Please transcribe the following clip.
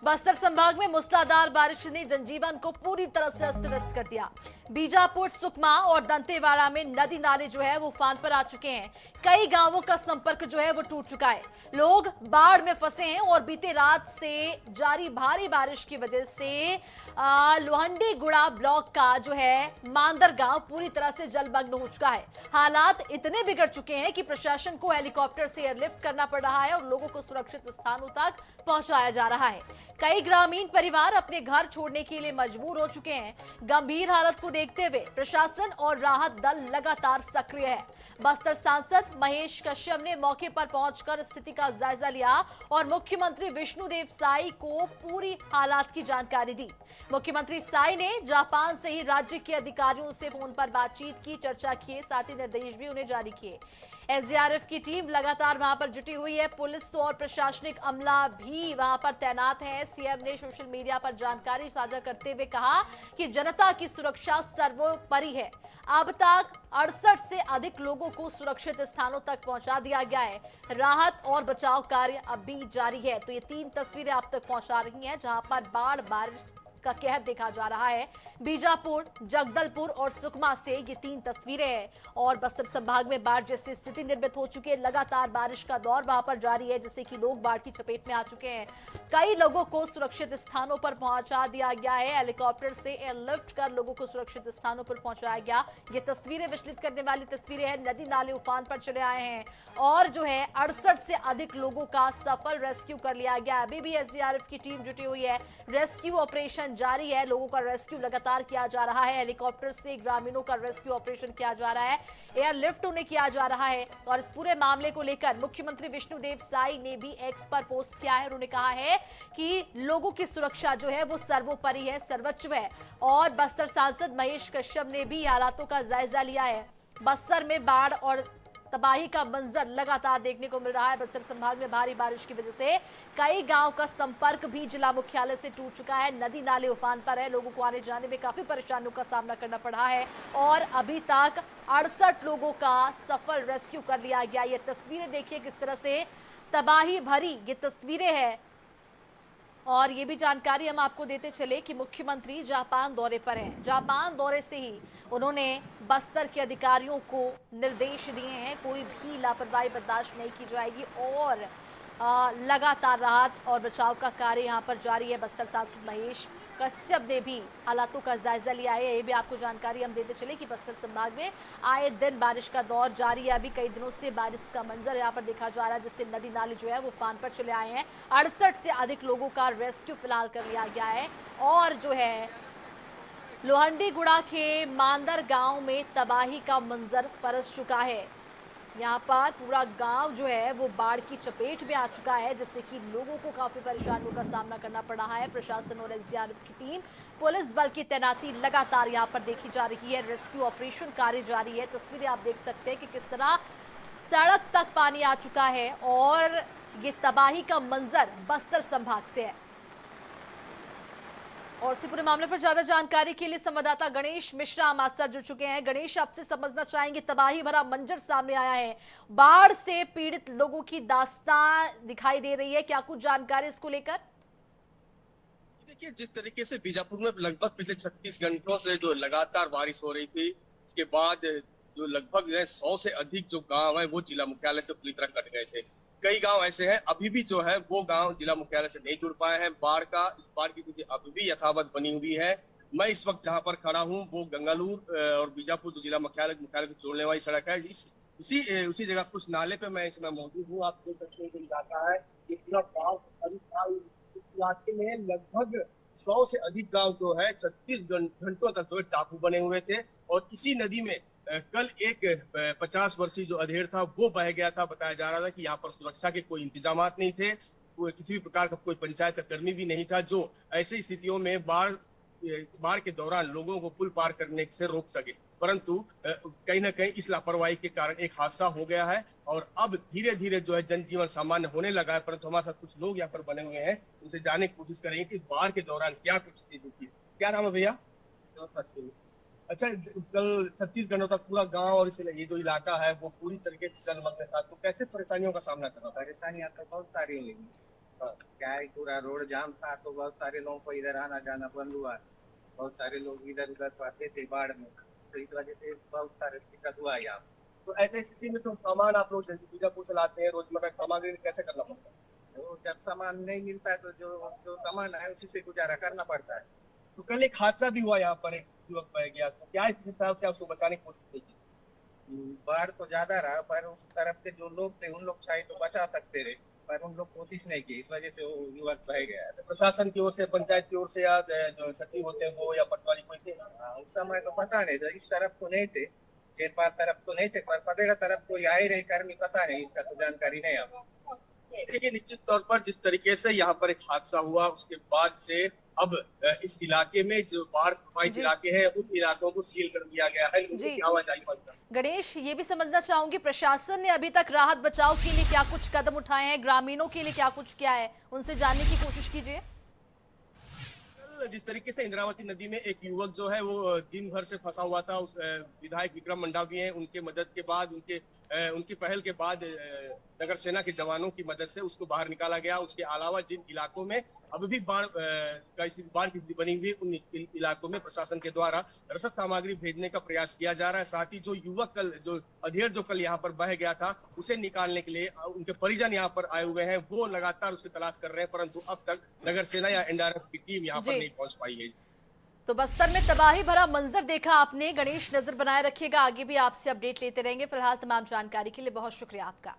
बस्तर संभाग में मूसलाधार बारिश ने जनजीवन को पूरी तरह से अस्त व्यस्त कर दिया। बीजापुर, सुकमा और दंतेवाड़ा में नदी नाले जो है वो उफान पर आ चुके हैं। कई गांवों का संपर्क जो है वो टूट चुका है। लोग बाढ़ में फंसे हैं और बीते रात से जारी भारी बारिश की वजह से लोहंडीगुड़ा ब्लॉक का जो है मांदर गांव पूरी तरह से जलमग्न हो चुका है। हालात इतने बिगड़ चुके हैं कि प्रशासन को हेलीकॉप्टर से एयरलिफ्ट करना पड़ रहा है और लोगों को सुरक्षित स्थानों तक पहुंचाया जा रहा है। कई ग्रामीण परिवार अपने घर छोड़ने के लिए मजबूर हो चुके हैं। गंभीर हालत को देखते हुए प्रशासन और राहत दल लगातार सक्रिय है। बस्तर सांसद महेश कश्यप ने मौके पर पहुंचकर स्थिति का जायजा लिया और मुख्यमंत्री विष्णुदेव साई को पूरी हालात की जानकारी दी। मुख्यमंत्री साई ने जापान से ही राज्य के अधिकारियों से फोन पर बातचीत की, चर्चा किए, साथ ही निर्देश भी उन्हें जारी किए। एसडीआरएफ की टीम लगातार वहां पर जुटी हुई है। पुलिस और प्रशासनिक अमला भी वहां पर तैनात है। सीएम ने सोशल मीडिया पर जानकारी साझा करते हुए कहा कि जनता की सुरक्षा सर्वोपरि है। अब तक 68 से अधिक लोगों को सुरक्षित स्थानों तक पहुंचा दिया गया है। राहत और बचाव कार्य अब भी जारी है। तो ये 3 तस्वीरें आप तक पहुंचा रही हैं जहां पर बाढ़ बारिश का कहर देखा जा रहा है। बीजापुर, जगदलपुर और सुकमा से ये 3 तस्वीरें हैं और बस्तर संभाग में बाढ़ जैसी स्थिति निर्मित हो चुकी है। लगातार बारिश का दौर वहां पर जारी है, जिससे कि लोग बाढ़ की चपेट में आ चुके हैं। कई लोगों को सुरक्षित स्थानों पर पहुंचा दिया गया है। हेलीकॉप्टर से एयरलिफ्ट कर लोगों को सुरक्षित स्थानों पर पहुंचाया गया। ये तस्वीरें विचलित करने वाली तस्वीरें हैं। नदी नाले उफान पर चले आए हैं और जो है 68 से अधिक लोगों का सफल रेस्क्यू कर लिया गया। अभी भी एसडीआरएफ की टीम जुटी हुई है। रेस्क्यू ऑपरेशन जारी है। लोगों का रेस्क्यू लगातार किया जा रहा है। हेलीकॉप्टर से ग्रामीणों का रेस्क्यू ऑपरेशन किया जा रहा है। एयरलिफ्ट उन्हें किया जा रहा है और इस पूरे मामले को लेकर मुख्यमंत्री विष्णुदेव साई ने भी एक्स पर पोस्ट किया है। उन्होंने कहा है कि लोगों की सुरक्षा जो है वो सर्वोपरि है, सर्वोच्च है। और बस्तर सांसद महेश कश्यप ने भी हालातों का जायजा लिया है। बस्तर में बाढ़ और तबाही का मंजर लगातार देखने को मिल रहा है। बस्तर संभाग में भारी बारिश की वजह से कई गांव का संपर्क भी जिला मुख्यालय से टूट चुका है। नदी नाले उफान पर है। लोगों को आने जाने में काफी परेशानियों का सामना करना पड़ा है और अभी तक 68 लोगों का सफल रेस्क्यू कर लिया गया। ये तस्वीरें देखिए किस तरह से तबाही भरी ये तस्वीरें हैं। और ये भी जानकारी हम आपको देते चले कि मुख्यमंत्री जापान दौरे पर हैं। जापान दौरे से ही उन्होंने बस्तर के अधिकारियों को निर्देश दिए हैं, कोई भी लापरवाही बर्दाश्त नहीं की जाएगी और लगातार राहत और बचाव का कार्य यहां पर जारी है। बस्तर सांसद महेश कश्यप ने भी हालातों का जायजा लिया है। ये भी आपको जानकारी हम देते चले कि बस्तर संभाग में आए दिन बारिश का दौर जारी है। अभी कई दिनों से बारिश का मंजर यहाँ पर देखा जा रहा है, जिससे नदी नाले जो है वो उफान पर चले आए हैं। 68 से अधिक लोगों का रेस्क्यू फिलहाल कर लिया गया है और जो है लोहंडीगुड़ा के मांदर गांव में तबाही का मंजर परस चुका है। यहाँ पर पूरा गांव जो है वो बाढ़ की चपेट में आ चुका है, जिससे कि लोगों को काफी परेशानियों का सामना करना पड़ रहा है। प्रशासन और एसडीआरएफ की टीम, पुलिस बल की तैनाती लगातार यहाँ पर देखी जा रही है। रेस्क्यू ऑपरेशन कार्य जारी है। तस्वीरें आप देख सकते हैं कि किस तरह सड़क तक पानी आ चुका है और ये तबाही का मंजर बस्तर संभाग से है। और इसी पूरे मामले पर ज्यादा जानकारी के लिए संवाददाता गणेश मिश्रा हमारे साथ जुड़ चुके हैं। गणेश, आपसे समझना चाहेंगे, तबाही भरा मंजर सामने आया है, बाढ़ से पीड़ित लोगों की दास्तां दिखाई दे रही है, क्या कुछ जानकारी इसको लेकर? देखिए, जिस तरीके से बीजापुर में लगभग पिछले 36 घंटों से जो लगातार बारिश हो रही थी, उसके बाद जो लगभग 100 से अधिक जो गांव है वो जिला मुख्यालय से पूरी तरह कट गए थे। कई गांव ऐसे हैं अभी भी जो है वो गांव जिला मुख्यालय से नहीं जुड़ पाए हैं। इस बाढ़ की स्थिति अभी भी यथावत बनी हुई है। मैं इस वक्त जहां पर खड़ा हूं वो गंगालूर और बीजापुर जो जिला मुख्यालय को जोड़ने वाली सड़क है, उसी जगह कुछ नाले पे मैं इसमें मौजूद हूँ। आप देख सकते हैं कि इलाका है, ये पूरा गाँव इलाके में लगभग 100 से अधिक गांव जो है 36 घंटों तक जो है टापू बने हुए थे। और इसी नदी में कल एक 50 वर्षीय जो अधेड़ था वो बह गया था। बताया जा रहा था कि यहाँ पर सुरक्षा के कोई इंतजाम नहीं थे, किसी भी प्रकार का कोई पंचायत का कर्मी भी नहीं था जो ऐसी स्थितियों में बाढ़ के दौरान लोगों को पुल पार करने से रोक सके। परंतु कहीं ना कहीं इस लापरवाही के कारण एक हादसा हो गया है और अब धीरे धीरे जो है जनजीवन सामान्य होने लगा है। परंतु हमारे साथ कुछ लोग यहाँ पर बने हुए हैं, उनसे जानने की कोशिश करेंगे कि बाढ़ के दौरान क्या कुछ चीजें थी। क्या नाम है भैया? अच्छा, कल 36 घंटों तक पूरा गांव और इसलिए ये जो इलाका है वो पूरी तरीके से जलमग्न था, तो कैसे परेशानियों का सामना करना था? परेशानियां तो बहुत सारी हुई। हाँ। क्या है, पूरा रोड जाम था तो बहुत सारे लोगों को इधर आना जाना बंद हुआ। बहुत सारे लोग इधर उधर फंसे थे बाढ़ में, तो इस वजह से बहुत सारे दिक्कत हुआ यहाँ। तो ऐसे स्थिति में तो सामान आप लोग बीजापुर से लाते हैं, रोजमर्रा की सामग्री कैसे करना पड़ता है? तो जब सामान नहीं मिलता है तो जो जो सामान है उसी से गुजारा करना पड़ता है। तो कल एक हादसा भी हुआ यहाँ पर, एक युवक बह गया, तो क्या स्थिति था, क्या उसको बचाने की कोशिश की थी? बाढ़ तो ज्यादा रहा, पर उस तरफ के जो लोग थे उन लोग शायद तो बचा सकते रहे, पर उन लोग कोशिश नहीं की, इस वजह से वो युवक बह गया। तो प्रशासन की ओर से, पंचायत की ओर से, या जो सचिव होते हैं वो, या पटवारी कोई थे? उस समय तो पता नहीं था, इस तरफ तो नहीं थे, चेरपाल तरफ तो नहीं थे, पर पटेला तरफ कोई आ ही रही कर्मी, पता नहीं, इसका तो जानकारी नहीं अब। देखिए, निश्चित तौर पर जिस तरीके से यहाँ पर एक हादसा हुआ, उसके बाद से अब इस इलाके में जो बाढ़ प्रभावित जी। इलाके हैं, उन इलाकों को सील कर दिया गया है। लोगों जी। की आवाजाही बंद कर। गणेश, ये भी समझना चाहूंगी, प्रशासन ने अभी तक राहत बचाव के लिए क्या कुछ कदम उठाए हैं, ग्रामीणों के लिए क्या कुछ किया है, उनसे जानने की कोशिश कीजिए। कल जिस तरीके से इंद्रावती नदी में एक युवक जो है वो दिन भर से फंसा हुआ था, उस विधायक विक्रम मंडावी हैं, उनके मदद के बाद, उनकी पहल के बाद नगर सेना के जवानों की मदद से उसको बाहर निकाला गया। उसके अलावा जिन इलाकों में अब भी बाढ़ की स्थिति बनी हुई, उन इलाकों में प्रशासन के द्वारा रसद सामग्री भेजने का प्रयास किया जा रहा है। साथ ही जो युवक कल, जो अधेड़ जो कल यहाँ पर बह गया था, उसे निकालने के लिए उनके परिजन यहाँ पर आए हुए हैं, वो लगातार उसकी तलाश कर रहे हैं, परंतु अब तक नगर सेना या एनडीआरएफ की टीम यहाँ पर जी। नहीं पहुंच पाई है। तो बस्तर में तबाही भरा मंजर देखा आपने। गणेश, नजर बनाए रखिएगा, आगे भी आपसे अपडेट लेते रहेंगे। फिलहाल तमाम जानकारी के लिए बहुत शुक्रिया आपका।